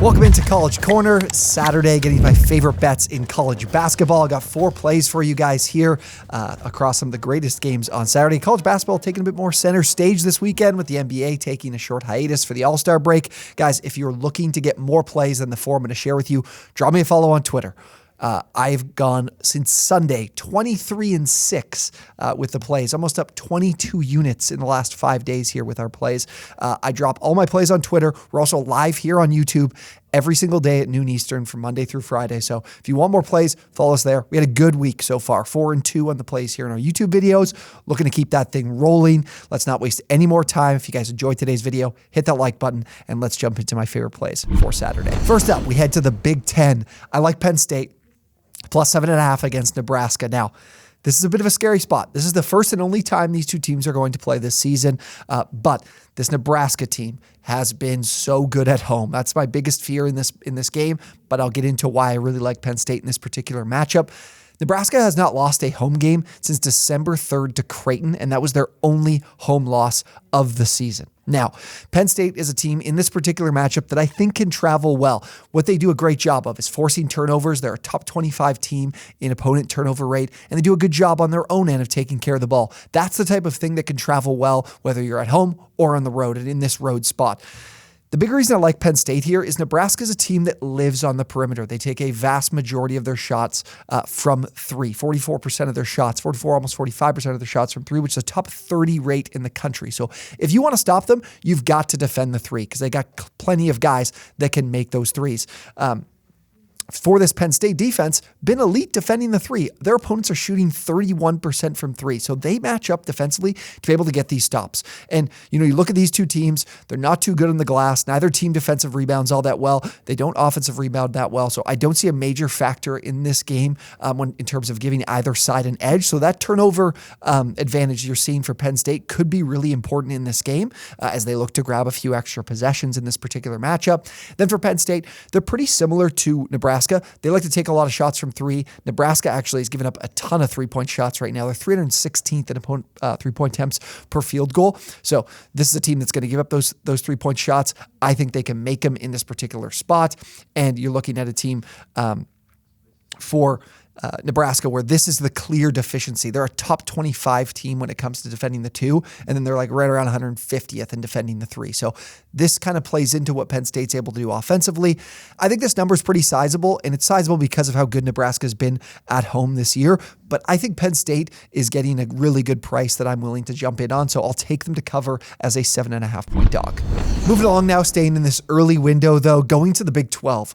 Welcome into College Corner. Saturday, getting my favorite bets in college basketball. I got 4 plays for you guys here across some of the greatest games on Saturday. College basketball taking a bit more center stage this weekend with the NBA taking a short hiatus for the All-Star break. Guys, if you're looking to get more plays than the 4 I'm going to share with you, drop me a follow on Twitter. I've gone since Sunday 23-6 with the plays, almost up 22 units in the last 5 days here with our plays. I drop all my plays on Twitter. We're also live here on YouTube every single day at noon Eastern from Monday through Friday. So if you want more plays, follow us there. We had a good week so far, 4-2 on the plays here in our YouTube videos. Looking to keep that thing rolling. Let's not waste any more time. If you guys enjoyed today's video, hit that like button and let's jump into my favorite plays for Saturday. First up, we head to the Big Ten. I like Penn State. Plus 7.5 against Nebraska. Now, this is a bit of a scary spot. This is the first and only time these two teams are going to play this season. But this Nebraska team has been so good at home. That's my biggest fear in this game, but I'll get into why I really like Penn State in this particular matchup. Nebraska has not lost a home game since December 3rd to Creighton, and that was their only home loss of the season. Now, Penn State is a team in this particular matchup that I think can travel well. What they do a great job of is forcing turnovers. They're a top 25 team in opponent turnover rate, and they do a good job on their own end of taking care of the ball. That's the type of thing that can travel well, whether you're at home or on the road, and in this road spot. The big reason I like Penn State here is Nebraska is a team that lives on the perimeter. They take a vast majority of their shots from three, 44% of their shots, 44, almost 45% of their shots from three, which is a top 30 rate in the country. So if you want to stop them, you've got to defend the three because they got plenty of guys that can make those threes. For this Penn State defense, been elite defending the three. Their opponents are shooting 31% from three. So they match up defensively to be able to get these stops. And, you look at these two teams, they're not too good on the glass. Neither team defensive rebounds all that well. They don't offensive rebound that well. So I don't see a major factor in this game in terms of giving either side an edge. So that turnover advantage you're seeing for Penn State could be really important in this game as they look to grab a few extra possessions in this particular matchup. Then for Penn State, they're pretty similar to Nebraska. They like to take a lot of shots from three. Nebraska actually has given up a ton of three-point shots right now. They're 316th in opponent three-point attempts per field goal. So this is a team that's going to give up those three-point shots. I think they can make them in this particular spot. And you're looking at a team for Nebraska, where this is the clear deficiency. They're a top 25 team when it comes to defending the two, and then they're like right around 150th in defending the three. So this kind of plays into what Penn State's able to do offensively. I think this number is pretty sizable, and it's sizable because of how good Nebraska's been at home this year. But I think Penn State is getting a really good price that I'm willing to jump in on, so I'll take them to cover as a 7.5 point dog. Moving along now, staying in this early window, though, going to the Big 12.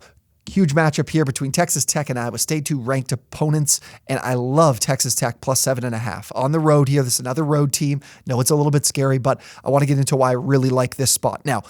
Huge matchup here between Texas Tech and Iowa State, two ranked opponents, and I love Texas Tech plus 7.5. On the road here, this is another road team. No, it's a little bit scary, but I want to get into why I really like this spot. Now,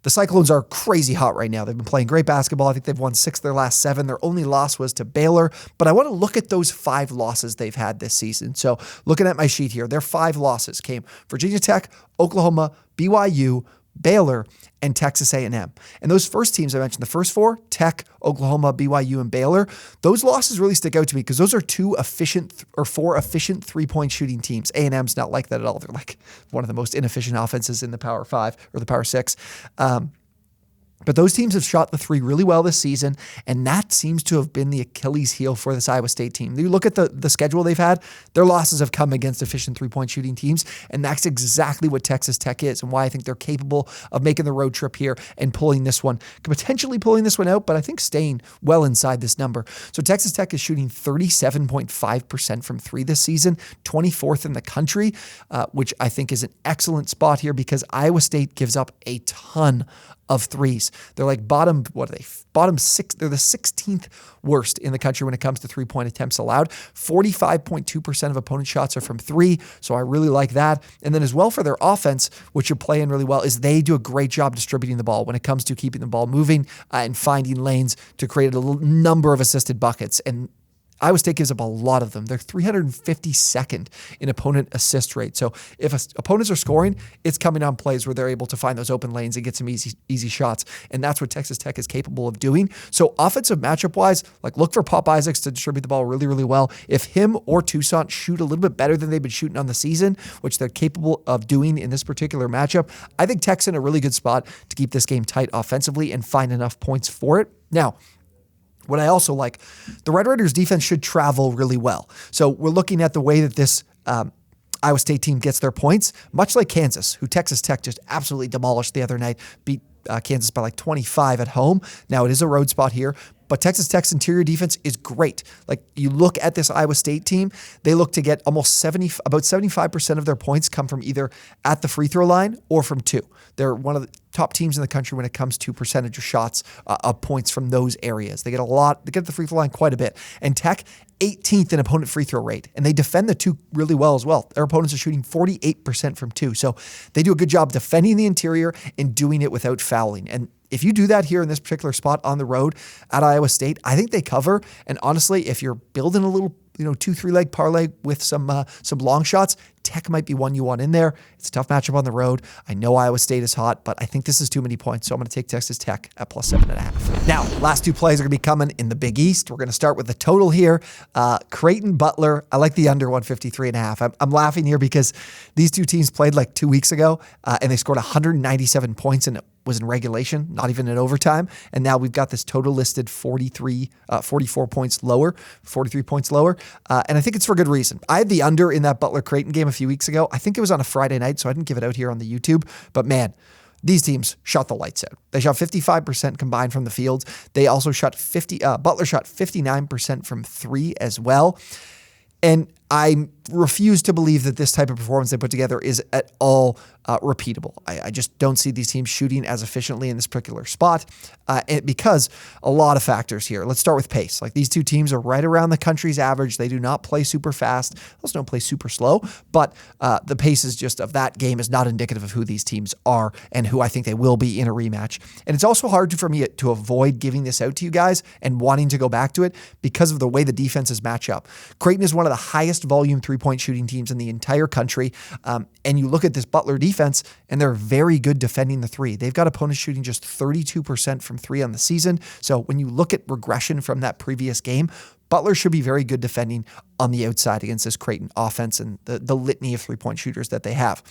the Cyclones are crazy hot right now. They've been playing great basketball. I think they've won 6 of their last 7. Their only loss was to Baylor, but I want to look at those 5 losses they've had this season. So looking at my sheet here, their 5 losses came Virginia Tech, Oklahoma, BYU, Baylor, and Texas A&M. And those first teams I mentioned, the first 4, Tech, Oklahoma, BYU, and Baylor, those losses really stick out to me because those are 4 efficient three-point shooting teams. A&M's not like that at all. They're like one of the most inefficient offenses in the Power 5 or the Power 6. But those teams have shot the three really well this season, and that seems to have been the Achilles heel for this Iowa State team. You look at the schedule they've had, their losses have come against efficient three-point shooting teams, and that's exactly what Texas Tech is and why I think they're capable of making the road trip here and potentially pulling this one out, but I think staying well inside this number. So Texas Tech is shooting 37.5% from three this season, 24th in the country, which I think is an excellent spot here because Iowa State gives up a ton of threes. They're like bottom 6. They're the 16th worst in the country when it comes to three-point attempts allowed. 45.2% of opponent shots are from three, so I really like that. And then as well for their offense, which you're playing really well, is they do a great job distributing the ball when it comes to keeping the ball moving and finding lanes to create a number of assisted buckets. And Iowa State gives up a lot of them. They're 352nd in opponent assist rate. So if opponents are scoring, it's coming on plays where they're able to find those open lanes and get some easy shots. And that's what Texas Tech is capable of doing. So offensive matchup-wise, like look for Pop Isaacs to distribute the ball really, really well. If him or Toussaint shoot a little bit better than they've been shooting on the season, which they're capable of doing in this particular matchup, I think Tech's in a really good spot to keep this game tight offensively and find enough points for it. Now, what I also like, the Red Raiders defense should travel really well. So we're looking at the way that this Iowa State team gets their points, much like Kansas, who Texas Tech just absolutely demolished the other night, beat Kansas by like 25 at home. Now it is a road spot here, but Texas Tech's interior defense is great. Like you look at this Iowa State team, they look to get about 75% of their points come from either at the free throw line or from two. They're one of the top teams in the country when it comes to percentage of shots of points from those areas. They get the free throw line quite a bit. And Tech, 18th in opponent free throw rate, and they defend the two really well as well. Their opponents are shooting 48% from two. So they do a good job defending the interior and doing it without fouling. And if you do that here in this particular spot on the road at Iowa State, I think they cover. And honestly, if you're building a little 2-3 leg parlay with some long shots, Tech might be one you want in there. It's a tough matchup on the road. I know Iowa State is hot, but I think this is too many points, so I'm going to take Texas Tech at +7.5. Now, last two plays are going to be coming in the Big East. We're going to start with the total here. Creighton, Butler. I like the under 153.5. I'm laughing here because these two teams played like 2 weeks ago, and they scored 197 points, and it was in regulation, not even in overtime. And now we've got this total listed 44 points lower, 43 points lower. And I think it's for good reason. I had the under in that Butler Creighton game a few weeks ago. I think it was on a Friday night, so I didn't give it out here on the YouTube. But man, these teams shot the lights out. They shot 55% combined from the field. They also shot Butler shot 59% from three as well. And I refuse to believe that this type of performance they put together is at all repeatable. I just don't see these teams shooting as efficiently in this particular spot because a lot of factors here. Let's start with pace. Like these two teams are right around the country's average. They do not play super fast. They also don't play super slow, but the pace is just of that game is not indicative of who these teams are and who I think they will be in a rematch. And it's also hard for me to avoid giving this out to you guys and wanting to go back to it because of the way the defenses match up. Creighton is one of the highest volume three-point shooting teams in the entire country. And you look at this Butler defense, and they're very good defending the three. They've got opponents shooting just 32% from three on the season. So when you look at regression from that previous game, Butler should be very good defending on the outside against this Creighton offense and the litany of three-point shooters that they have.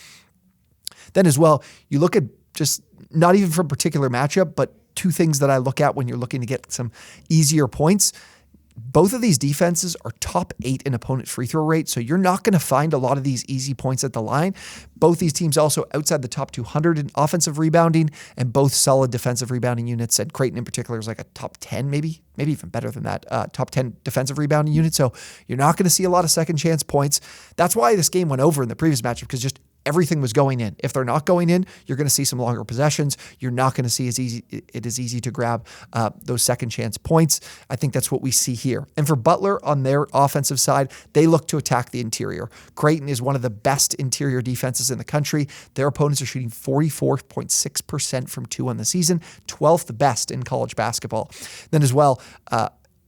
Then as well, you look at just not even from a particular matchup, but two things that I look at when you're looking to get some easier points. Both of these defenses are top 8 in opponent free throw rate, so you're not going to find a lot of these easy points at the line. Both these teams also outside the top 200 in offensive rebounding and both solid defensive rebounding units. And Creighton in particular is like a top 10, maybe even better than that, top 10 defensive rebounding unit. So you're not going to see a lot of second chance points. That's why this game went over in the previous matchup because just everything was going in. If they're not going in, you're going to see some longer possessions. You're not going to see it is easy to grab those second chance points. I think that's what we see here. And for Butler on their offensive side, they look to attack the interior. Creighton is one of the best interior defenses in the country. Their opponents are shooting 44.6% from two on the season, 12th best in college basketball. Then as well,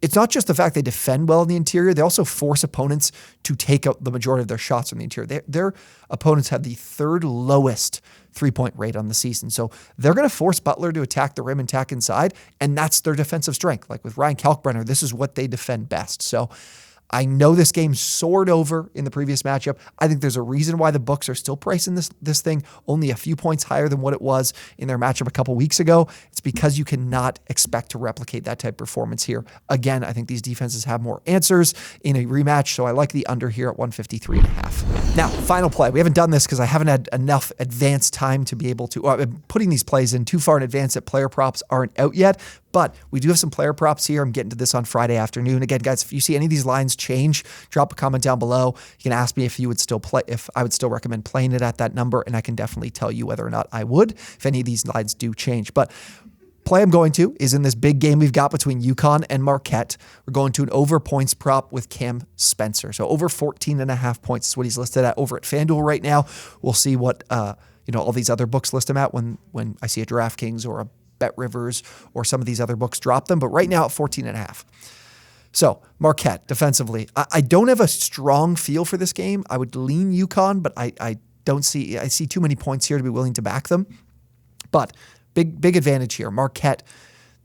it's not just the fact they defend well in the interior, they also force opponents to take out the majority of their shots from the interior. Their opponents have the third lowest three-point rate on the season. So they're going to force Butler to attack the rim and attack inside, and that's their defensive strength. Like with Ryan Kalkbrenner, this is what they defend best. So I know this game soared over in the previous matchup. I think there's a reason why the books are still pricing this thing only a few points higher than what it was in their matchup a couple weeks ago. It's because you cannot expect to replicate that type of performance here. Again, I think these defenses have more answers in a rematch, so I like the under here at 153.5. Now, final play. We haven't done this because I haven't had enough advanced time to be able to, I'm putting these plays in too far in advance that player props aren't out yet, but we do have some player props here. I'm getting to this on Friday afternoon. Again, guys, if you see any of these lines change, drop a comment down below. You can ask me if you would still play, if I would still recommend playing it at that number, and I can definitely tell you whether or not I would if any of these lines do change. But play I'm going to is in this big game we've got between UConn and Marquette. We're going to an over points prop with Cam Spencer. So over 14.5 points is what he's listed at over at FanDuel right now. We'll see what all these other books list him at when I see a DraftKings or a Bet Rivers or some of these other books drop them. But right now at 14.5. So Marquette defensively, I don't have a strong feel for this game. I would lean UConn, but I see too many points here to be willing to back them. But big advantage here. Marquette,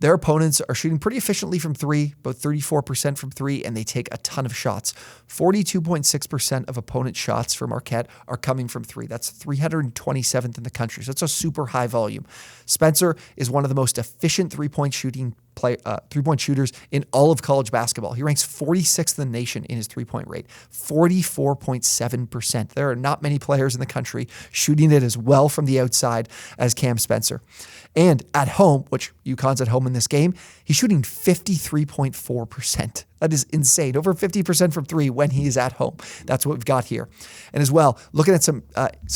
their opponents are shooting pretty efficiently from three, about 34% from three, and they take a ton of shots. 42.6% of opponent shots for Marquette are coming from three. That's 327th in the country, so it's a super high volume. Spencer is one of the most efficient three-point shooters in all of college basketball. He ranks 46th in the nation in his three-point rate, 44.7%. There are not many players in the country shooting it as well from the outside as Cam Spencer. And at home, which UConn's at home in this game, he's shooting 53.4%. That is insane. Over 50% from three when he is at home. That's what we've got here. And as well, looking at some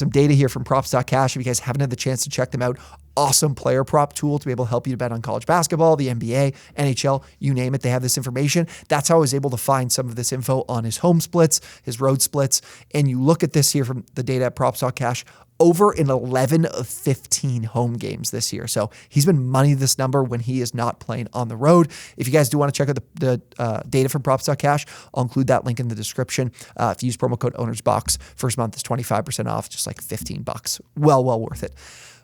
data here from props.cash, if you guys haven't had the chance to check them out, awesome player prop tool to be able to help you to bet on college basketball, the NBA, NHL, you name it. They have this information. That's how I was able to find some of this info on his home splits, his road splits. And you look at this here from the data at props.cash, over in 11 of 15 home games this year. So he's been money this number when he is not playing on the road. If you guys do want to check out the data from props.cash, I'll include that link in the description. If you use promo code OwnersBox, first month is 25% off, just like $15. Well worth it.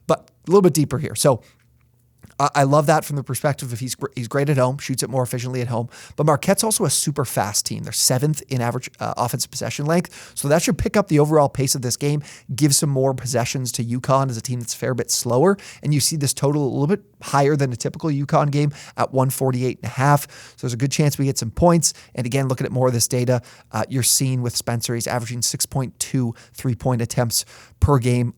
But a little bit deeper here. So I love that from the perspective of he's great at home, shoots it more efficiently at home. But Marquette's also a super fast team. They're 7th in average offensive possession length. So that should pick up the overall pace of this game, give some more possessions to UConn as a team that's a fair bit slower. And you see this total a little bit higher than a typical UConn game at 148.5. So there's a good chance we get some points. And again, looking at more of this data, you're seeing with Spencer, he's averaging 6.2 3-point attempts per game.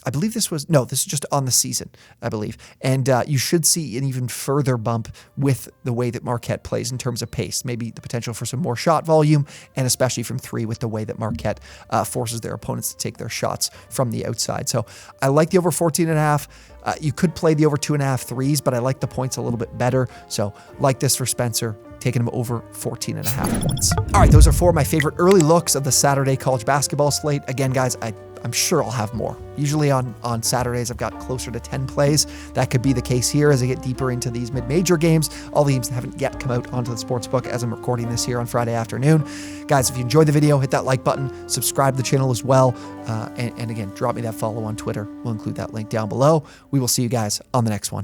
I believe this is just on the season, I believe. And you should see an even further bump with the way that Marquette plays in terms of pace, maybe the potential for some more shot volume, and especially from three with the way that Marquette forces their opponents to take their shots from the outside. So I like the over 14.5. You could play the over 2.5 threes, but I like the points a little bit better. So like this for Spencer, taking him over 14.5 points. All right, those are 4 of my favorite early looks of the Saturday college basketball slate. Again, guys, I'm sure I'll have more. Usually on Saturdays, I've got closer to 10 plays. That could be the case here as I get deeper into these mid-major games. All the games that haven't yet come out onto the sportsbook as I'm recording this here on Friday afternoon. Guys, if you enjoyed the video, hit that like button, subscribe to the channel as well. And again, drop me that follow on Twitter. We'll include that link down below. We will see you guys on the next one.